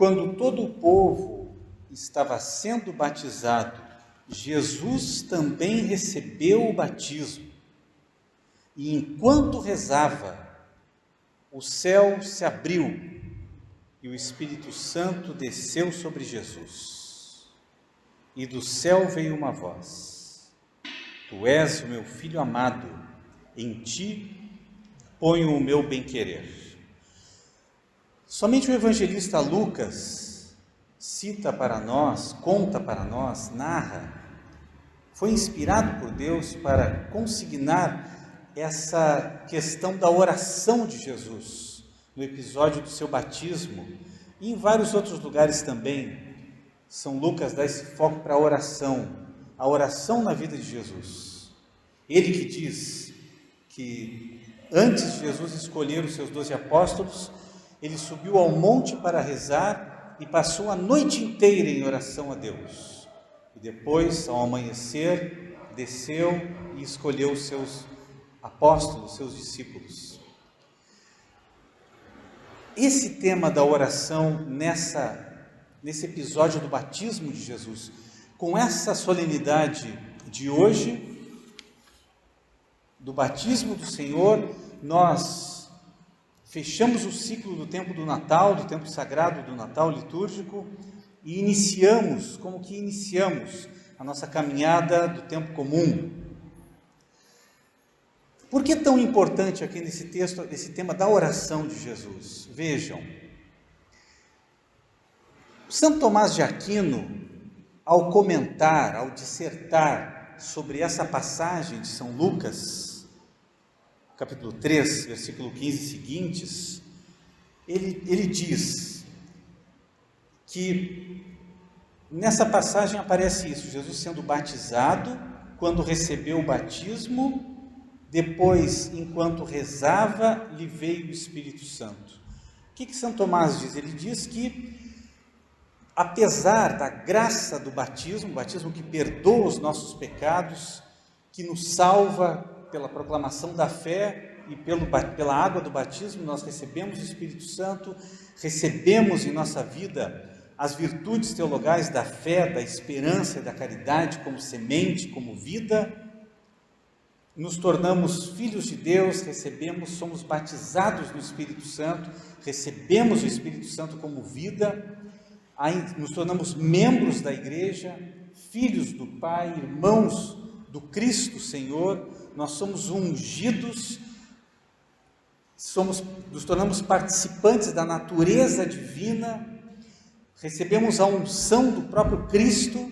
quando todo o povo estava sendo batizado, Jesus também recebeu o batismo. E enquanto rezava, o céu se abriu e o Espírito Santo desceu sobre Jesus. E do céu veio uma voz: Tu és o meu Filho amado, em ti ponho o meu bem-querer. Somente o evangelista Lucas cita para nós, conta para nós, narra, foi inspirado por Deus para consignar essa questão da oração de Jesus, no episódio do seu batismo, e em vários outros lugares também. São Lucas dá esse foco para a oração na vida de Jesus. Ele que diz que antes de Jesus escolher os seus 12 apóstolos, ele subiu ao monte para rezar e passou a noite inteira em oração a Deus. E depois, ao amanhecer, desceu e escolheu os seus apóstolos, seus discípulos. Esse tema da oração nesse episódio do batismo de Jesus, com essa solenidade de hoje, do batismo do Senhor, nós fechamos o ciclo do tempo do Natal, do tempo sagrado do Natal litúrgico, e iniciamos a nossa caminhada do tempo comum. Por que é tão importante aqui nesse texto, esse tema da oração de Jesus? Vejam, Santo Tomás de Aquino, ao comentar, ao dissertar sobre essa passagem de São Lucas, capítulo 3, versículo 15 e seguintes, ele diz que nessa passagem aparece isso: Jesus sendo batizado, quando recebeu o batismo, depois, enquanto rezava, lhe veio o Espírito Santo. O que Santo Tomás diz? Ele diz que, apesar da graça do batismo, o batismo que perdoa os nossos pecados, que nos salva pela proclamação da fé e pela água do batismo, nós recebemos o Espírito Santo, recebemos em nossa vida as virtudes teologais da fé, da esperança e da caridade como semente, como vida, nos tornamos filhos de Deus, somos batizados no Espírito Santo, recebemos o Espírito Santo como vida, nos tornamos membros da igreja, filhos do Pai, irmãos do Cristo Senhor, nós somos ungidos, nos tornamos participantes da natureza divina, recebemos a unção do próprio Cristo,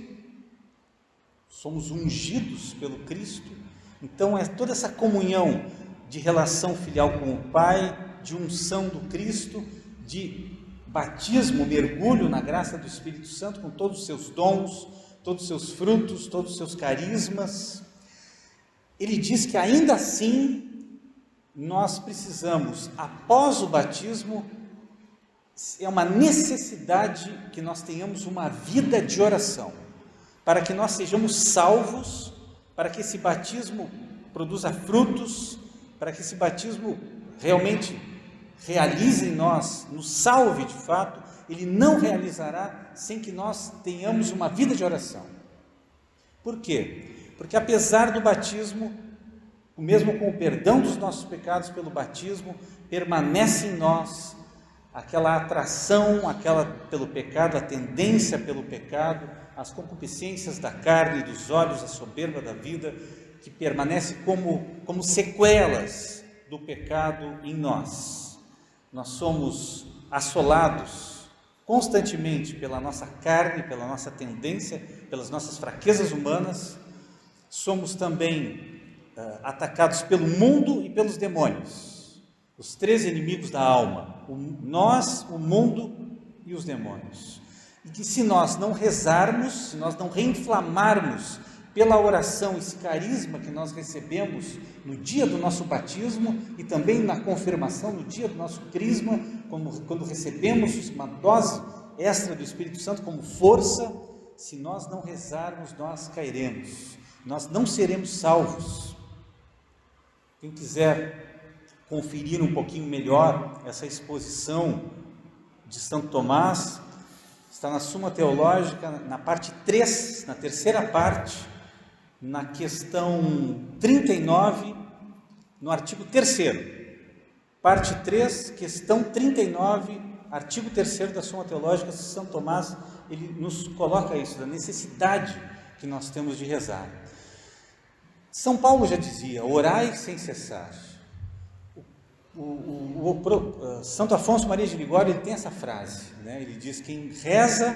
somos ungidos pelo Cristo. Então é toda essa comunhão de relação filial com o Pai, de unção do Cristo, de batismo, mergulho na graça do Espírito Santo com todos os seus dons, todos os seus frutos, todos os seus carismas. Ele diz que ainda assim nós precisamos, após o batismo, é uma necessidade que nós tenhamos uma vida de oração, para que nós sejamos salvos, para que esse batismo produza frutos, para que esse batismo realmente realize em nós, nos salve de fato. Ele não realizará sem que nós tenhamos uma vida de oração. Por quê? Porque apesar do batismo, mesmo com o perdão dos nossos pecados pelo batismo, permanece em nós aquela atração, pelo pecado, a tendência pelo pecado, as concupiscências da carne e dos olhos, a soberba da vida, que permanece como sequelas do pecado em nós. Nós somos assolados constantemente pela nossa carne, pela nossa tendência, pelas nossas fraquezas humanas. Somos também atacados pelo mundo e pelos demônios, os três inimigos da alma: nós, o mundo e os demônios. E que se nós não rezarmos, se nós não reinflamarmos pela oração esse carisma que nós recebemos no dia do nosso batismo e também na confirmação, no dia do nosso crisma, quando recebemos uma dose extra do Espírito Santo como força, se nós não rezarmos, nós cairemos, nós não seremos salvos. Quem quiser conferir um pouquinho melhor essa exposição de Santo Tomás, está na Suma Teológica, na parte 3, na terceira parte, na questão 39, no artigo 3º. Parte 3, questão 39, artigo 3º da Suma Teológica, São Tomás, ele nos coloca isso, da necessidade que nós temos de rezar. São Paulo já dizia, orai sem cessar. Santo Afonso Maria de Ligório, ele tem essa frase, né? Ele diz, quem reza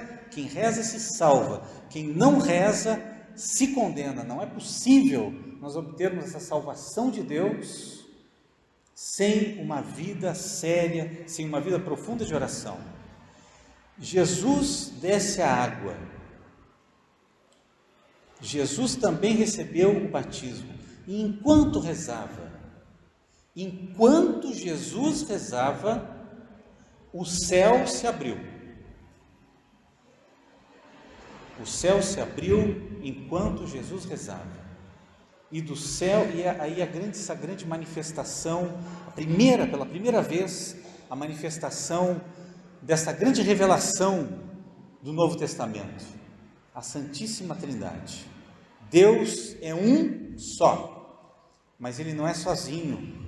se salva, quem não reza se condena. Não é possível nós obtermos essa salvação de Deus sem uma vida séria, sem uma vida profunda de oração. Jesus desce a água. Jesus também recebeu o batismo. E enquanto Jesus rezava, o céu se abriu. O céu se abriu enquanto Jesus rezava. E do céu, e aí essa grande manifestação, pela primeira vez, a manifestação dessa grande revelação do Novo Testamento, a Santíssima Trindade. Deus é um só, mas Ele não é sozinho.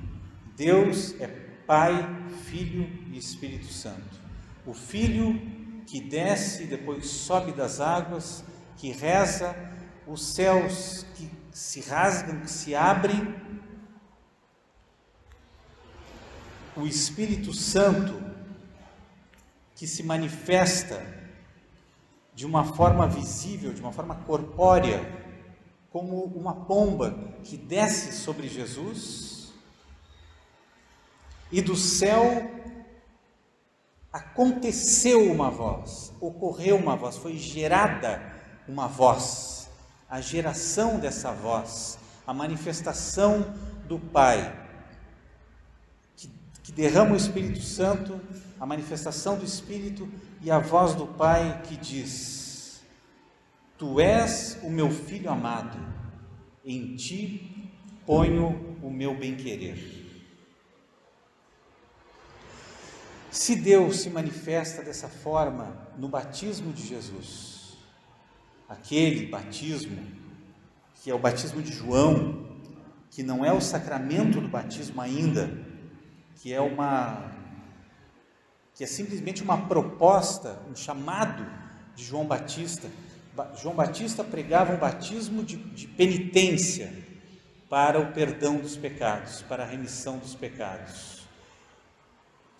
Deus é Pai, Filho e Espírito Santo. O Filho que desce e depois sobe das águas, que reza, os céus que se rasgam, que se abrem. O Espírito Santo que se manifesta de uma forma visível, de uma forma corpórea, como uma pomba que desce sobre Jesus, e do céu aconteceu uma voz, ocorreu uma voz, foi gerada uma voz, a geração dessa voz, a manifestação do Pai, que derrama o Espírito Santo, a manifestação do Espírito e a voz do Pai que diz: Tu és o meu Filho amado, em ti ponho o meu bem-querer. Se Deus se manifesta dessa forma no batismo de Jesus, aquele batismo que é o batismo de João, que não é o sacramento do batismo ainda, que é simplesmente uma proposta, um chamado de João Batista. João Batista pregava um batismo de penitência para o perdão dos pecados, para a remissão dos pecados.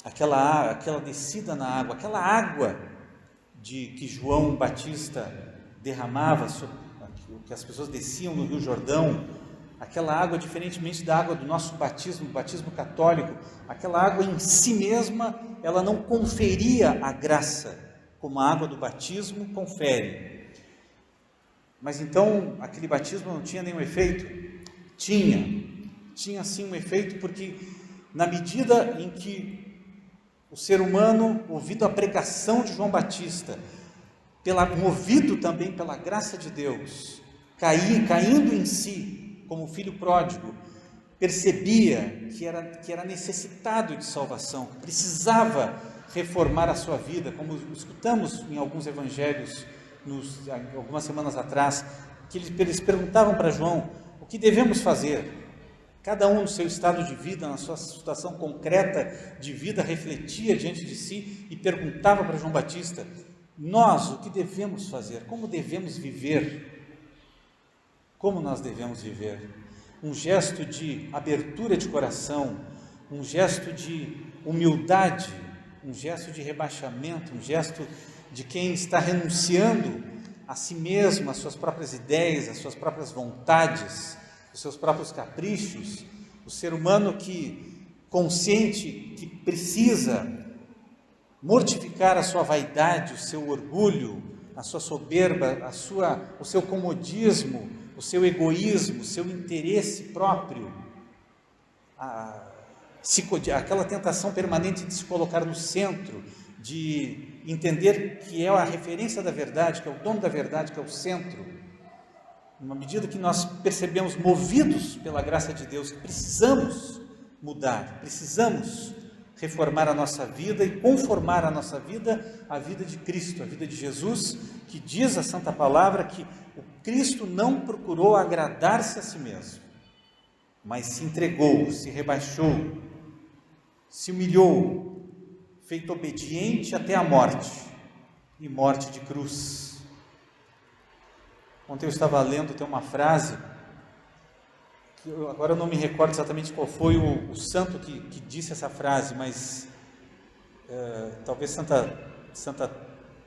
Aquela descida na água, aquela água que João Batista derramava, que as pessoas desciam no Rio Jordão, aquela água, diferentemente da água do nosso batismo, o batismo católico, aquela água em si mesma, ela não conferia a graça, como a água do batismo confere. Mas então, aquele batismo não tinha nenhum efeito? Tinha sim um efeito, porque na medida em que o ser humano, ouvindo a pregação de João Batista, movido também pela graça de Deus, caindo em si, como filho pródigo, percebia que era necessitado de salvação, que precisava reformar a sua vida, como escutamos em alguns evangelhos, algumas semanas atrás, que eles perguntavam para João: o que devemos fazer? Cada um no seu estado de vida, na sua situação concreta de vida, refletia diante de si e perguntava para João Batista: nós, o que devemos fazer? Como devemos viver? Como nós devemos viver? Um gesto de abertura de coração, um gesto de humildade, um gesto de rebaixamento, um gesto de quem está renunciando a si mesmo, às suas próprias ideias, às suas próprias vontades, os seus próprios caprichos, o ser humano consciente que precisa mortificar a sua vaidade, o seu orgulho, a sua soberba, o seu comodismo, o seu egoísmo, o seu interesse próprio, aquela tentação permanente de se colocar no centro, de entender que é a referência da verdade, que é o dono da verdade, que é o centro. Numa medida que nós percebemos, movidos pela graça de Deus, que precisamos mudar, precisamos reformar a nossa vida e conformar a nossa vida à vida de Cristo, à vida de Jesus, que diz a Santa Palavra que o Cristo não procurou agradar-se a si mesmo, mas se entregou, se rebaixou, se humilhou, feito obediente até a morte, e morte de cruz. Ontem eu estava lendo, tem uma frase, que agora eu não me recordo exatamente qual foi o santo que disse essa frase, mas talvez Santa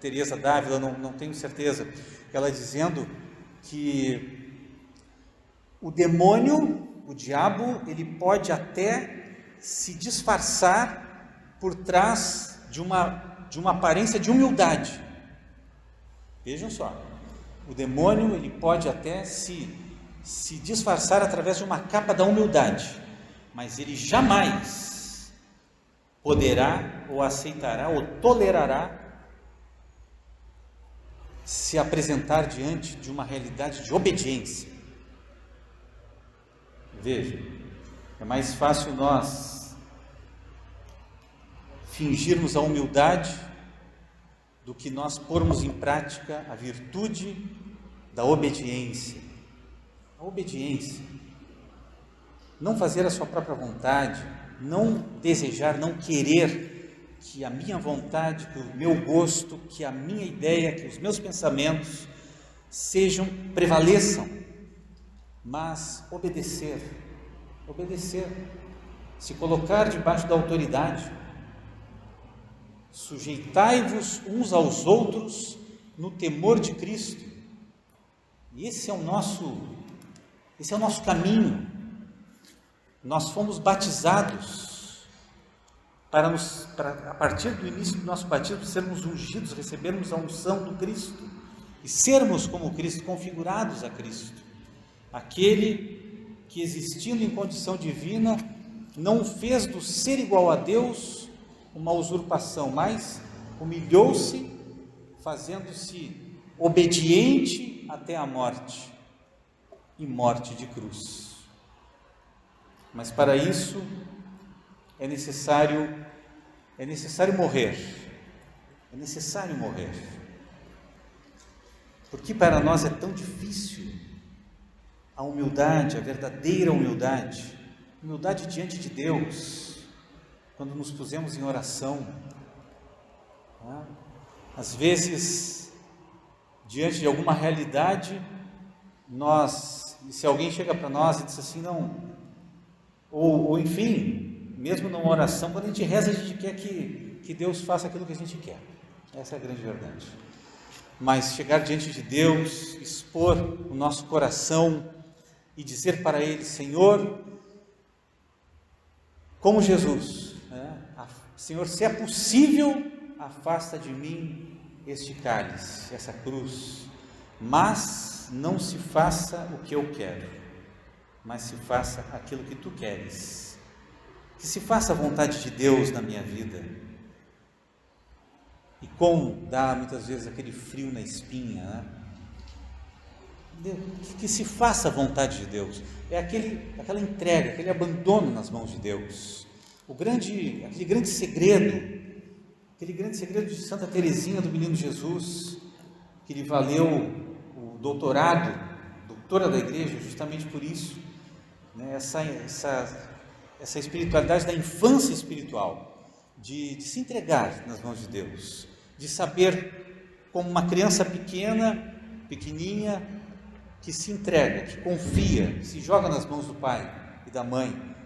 Teresa d'Ávila, não tenho certeza, ela dizendo que o demônio, o diabo, ele pode até se disfarçar por trás de uma aparência de humildade. Vejam só, o demônio, ele pode até se disfarçar através de uma capa da humildade, mas ele jamais poderá ou aceitará ou tolerará se apresentar diante de uma realidade de obediência. Veja, é mais fácil nós fingirmos a humildade do que nós pormos em prática a virtude da obediência. A obediência, não fazer a sua própria vontade, não desejar, não querer que a minha vontade, que o meu gosto, que a minha ideia, que os meus pensamentos prevaleçam, mas obedecer, se colocar debaixo da autoridade, sujeitai-vos uns aos outros no temor de Cristo. E esse é o nosso caminho. Nós fomos batizados para a partir do início do nosso batismo, sermos ungidos, recebermos a unção do Cristo e sermos como Cristo, configurados a Cristo. Aquele que, existindo em condição divina, não fez do ser igual a Deus uma usurpação, mas humilhou-se, fazendo-se obediente até a morte, e morte de cruz. Mas para isso é necessário morrer. É necessário morrer. Porque para nós é tão difícil a humildade, a verdadeira humildade diante de Deus, quando nos pusemos em oração. Às vezes, diante de alguma realidade, se alguém chega para nós e diz assim, não, ou enfim, mesmo numa oração, quando a gente reza, a gente quer que Deus faça aquilo que a gente quer. Essa é a grande verdade. Mas chegar diante de Deus, expor o nosso coração e dizer para Ele, Senhor, como Jesus, Senhor, se é possível, afasta de mim este cálice, essa cruz, mas não se faça o que eu quero, mas se faça aquilo que tu queres. Que se faça a vontade de Deus na minha vida. E como dá muitas vezes aquele frio na espinha, que se faça a vontade de Deus. É aquela entrega, aquele abandono nas mãos de Deus. Aquele grande segredo de Santa Teresinha do Menino Jesus, que lhe valeu o doutora da igreja, justamente por isso, essa espiritualidade da infância espiritual, de se entregar nas mãos de Deus, de saber, como uma criança pequenininha, que se entrega, que confia, que se joga nas mãos do pai e da mãe,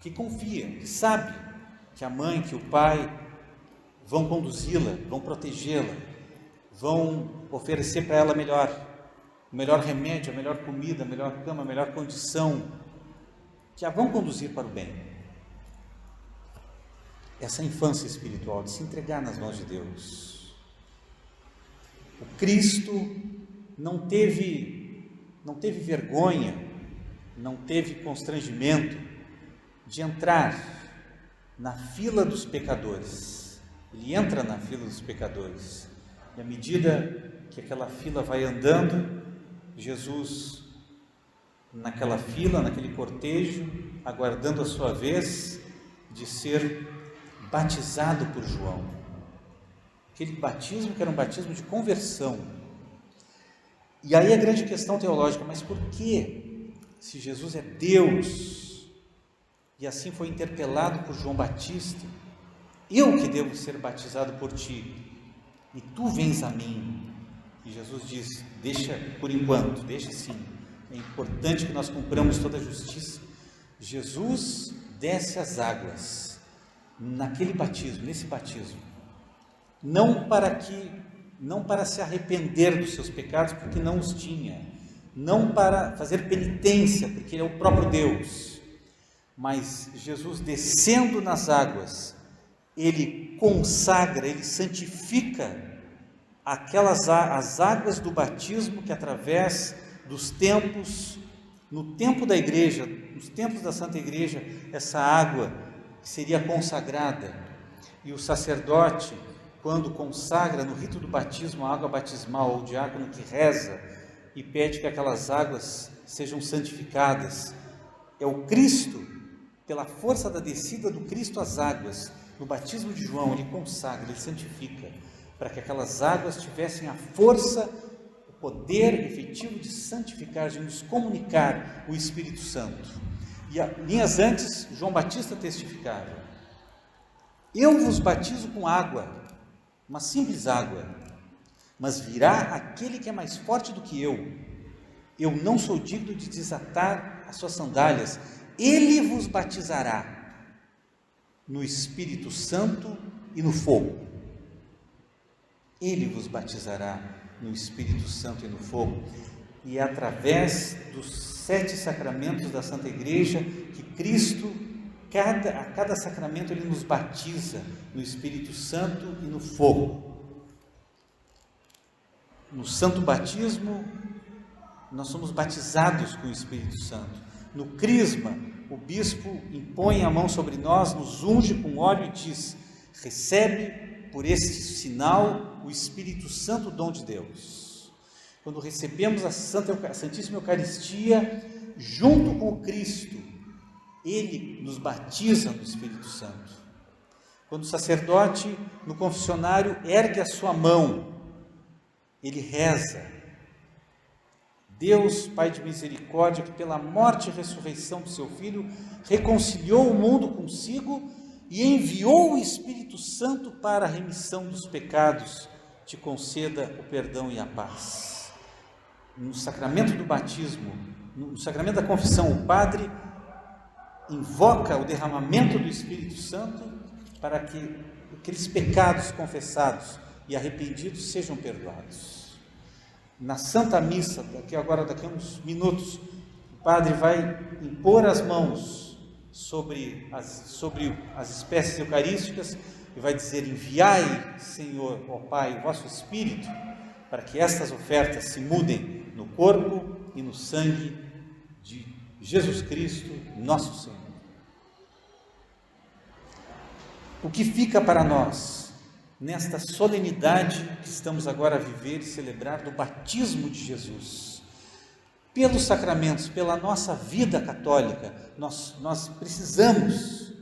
que confia, que sabe que a mãe, que o pai vão conduzi-la, vão protegê-la, vão oferecer para ela o melhor remédio, a melhor comida, a melhor cama, a melhor condição, que a vão conduzir para o bem. Essa infância espiritual, de se entregar nas mãos de Deus. O Cristo não teve vergonha, não teve constrangimento de entrar na fila dos pecadores. Ele entra na fila dos pecadores, e à medida que aquela fila vai andando, Jesus, naquela fila, naquele cortejo, aguardando a sua vez de ser batizado por João. Aquele batismo que era um batismo de conversão. E aí a grande questão teológica, mas por que, se Jesus é Deus, e assim foi interpelado por João Batista, eu que devo ser batizado por ti, e tu vens a mim? E Jesus diz, deixa por enquanto, deixa sim, é importante que nós cumpramos toda a justiça. Jesus desce as águas, naquele batismo, nesse batismo, não para se arrepender dos seus pecados, porque não os tinha, não para fazer penitência, porque Ele é o próprio Deus, mas Jesus descendo nas águas, Ele consagra, Ele santifica as águas do batismo que através dos tempos, no tempo da igreja, nos tempos da Santa Igreja, essa água que seria consagrada, e o sacerdote, quando consagra no rito do batismo a água batismal, o diácono que reza e pede que aquelas águas sejam santificadas, é o Cristo, pela força da descida do Cristo às águas, no batismo de João, Ele consagra, Ele santifica, para que aquelas águas tivessem a força, o poder efetivo de santificar, de nos comunicar o Espírito Santo. E linhas antes, João Batista testificava, eu vos batizo com água, uma simples água, mas virá aquele que é mais forte do que eu não sou digno de desatar as suas sandálias, Ele vos batizará no Espírito Santo e no fogo. Ele vos batizará no Espírito Santo e no fogo. E é através dos 7 sacramentos da Santa Igreja que Cristo, a cada sacramento, Ele nos batiza no Espírito Santo e no fogo. No Santo Batismo, nós somos batizados com o Espírito Santo. No Crisma, o bispo impõe a mão sobre nós, nos unge com óleo e diz, recebe por este sinal o Espírito Santo, dom de Deus. Quando recebemos a Santíssima Eucaristia, junto com o Cristo, Ele nos batiza no Espírito Santo. Quando o sacerdote, no confessionário, ergue a sua mão, ele reza, Deus, Pai de misericórdia, que pela morte e ressurreição do seu Filho, reconciliou o mundo consigo e enviou o Espírito Santo para a remissão dos pecados, te conceda o perdão e a paz. No sacramento do batismo, no sacramento da confissão, o padre invoca o derramamento do Espírito Santo para que aqueles pecados confessados e arrependidos sejam perdoados. Na Santa Missa, daqui a uns minutos, o padre vai impor as mãos sobre as espécies eucarísticas e vai dizer, enviai, Senhor, ó Pai, o vosso Espírito, para que estas ofertas se mudem no corpo e no sangue de Jesus Cristo, nosso Senhor. O que fica para nós, nesta solenidade que estamos agora a viver e celebrar do batismo de Jesus, pelos sacramentos, pela nossa vida católica, nós precisamos,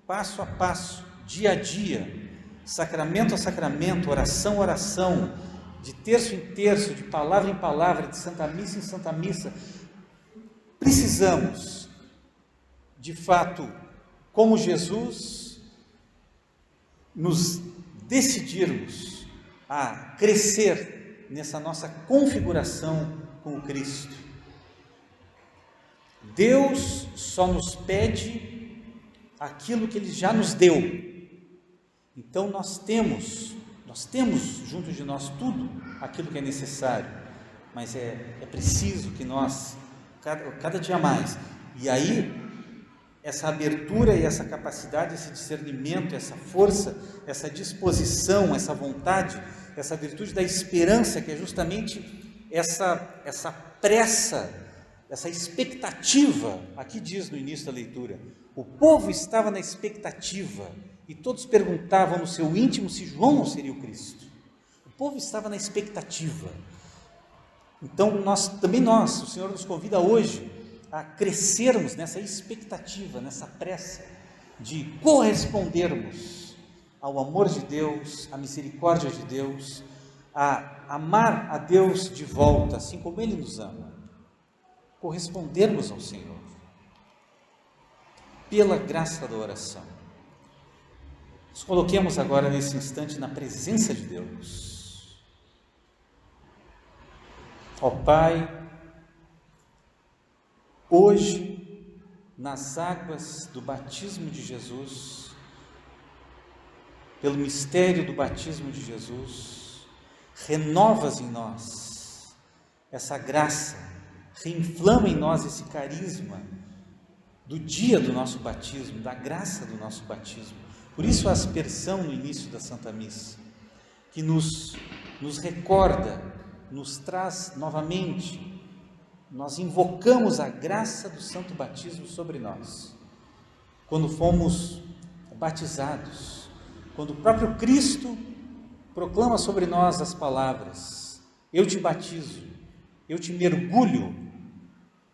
passo a passo, dia a dia, sacramento a sacramento, oração a oração, de terço em terço, de palavra em palavra, de Santa Missa em Santa Missa, precisamos, de fato, como Jesus, nos decidirmos a crescer nessa nossa configuração com o Cristo. Deus só nos pede aquilo que Ele já nos deu. Então nós temos junto de nós tudo aquilo que é necessário, mas é preciso que nós, cada dia mais, e aí essa abertura e essa capacidade, esse discernimento, essa força, essa disposição, essa vontade, essa virtude da esperança, que é justamente essa pressa, essa expectativa. Aqui diz no início da leitura, o povo estava na expectativa e todos perguntavam no seu íntimo se João não seria o Cristo. O povo estava na expectativa. Então nós, o Senhor nos convida hoje a crescermos nessa expectativa, nessa pressa de correspondermos ao amor de Deus, à misericórdia de Deus, a amar a Deus de volta, assim como Ele nos ama, correspondermos ao Senhor, pela graça da oração. Nos coloquemos agora nesse instante na presença de Deus. Ó Pai, hoje, nas águas do batismo de Jesus, pelo mistério do batismo de Jesus, renovas em nós essa graça, reinflama em nós esse carisma do dia do nosso batismo, da graça do nosso batismo. Por isso a aspersão no início da Santa Missa, que nos recorda, nos traz novamente, nós invocamos a graça do santo batismo sobre nós. Quando fomos batizados, quando o próprio Cristo proclama sobre nós as palavras: eu te batizo, eu te mergulho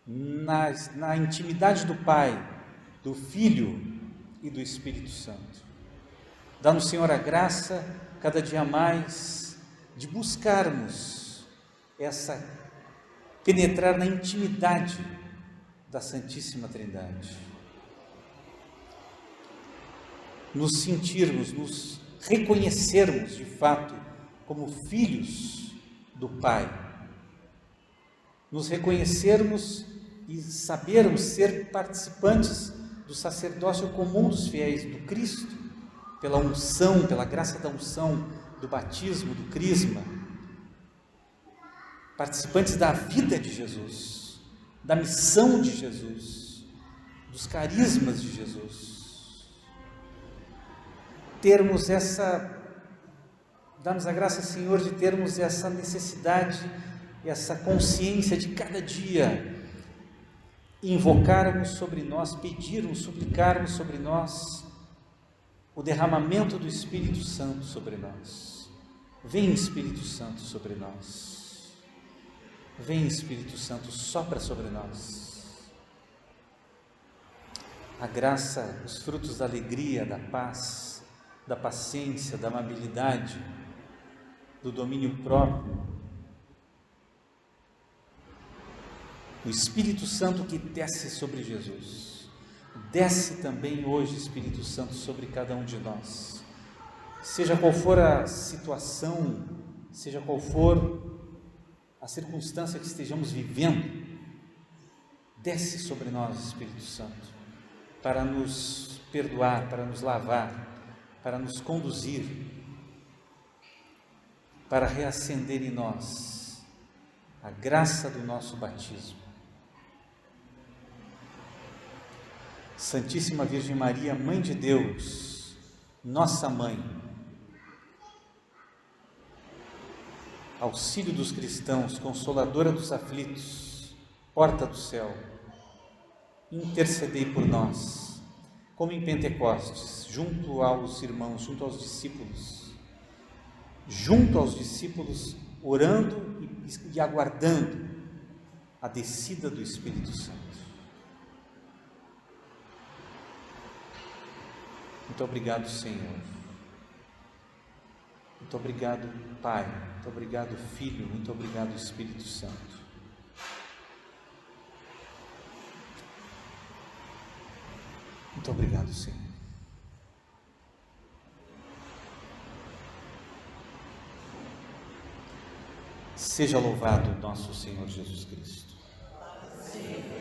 na intimidade do Pai, do Filho e do Espírito Santo. Dá-nos, Senhor, a graça, cada dia mais, de buscarmos penetrar na intimidade da Santíssima Trindade. Nos sentirmos, nos reconhecermos, de fato, como filhos do Pai. Nos reconhecermos e sabermos ser participantes do sacerdócio comum dos fiéis, do Cristo, pela unção, pela graça da unção, do batismo, do crisma, participantes da vida de Jesus, da missão de Jesus, dos carismas de Jesus. Dá-nos a graça, Senhor, de termos essa necessidade, essa consciência de cada dia invocarmos sobre nós, pedirmos, suplicarmos sobre nós o derramamento do Espírito Santo sobre nós. Vem, Espírito Santo, sobre nós. Vem, Espírito Santo, sopra sobre nós. A graça, os frutos da alegria, da paz, da paciência, da amabilidade, do domínio próprio. O Espírito Santo que desce sobre Jesus. Desce também hoje, Espírito Santo, sobre cada um de nós. Seja qual for a situação, seja qual for a circunstância que estejamos vivendo, desce sobre nós, Espírito Santo, para nos perdoar, para nos lavar, para nos conduzir, para reacender em nós a graça do nosso batismo. Santíssima Virgem Maria, Mãe de Deus, nossa Mãe, auxílio dos cristãos, consoladora dos aflitos, porta do céu, intercedei por nós, como em Pentecostes, junto aos irmãos, junto aos discípulos, orando e aguardando a descida do Espírito Santo. Muito obrigado, Senhor. Muito obrigado, Pai. Muito obrigado, Filho. Muito obrigado, Espírito Santo. Muito obrigado, Senhor. Seja louvado nosso Senhor Jesus Cristo. Sim.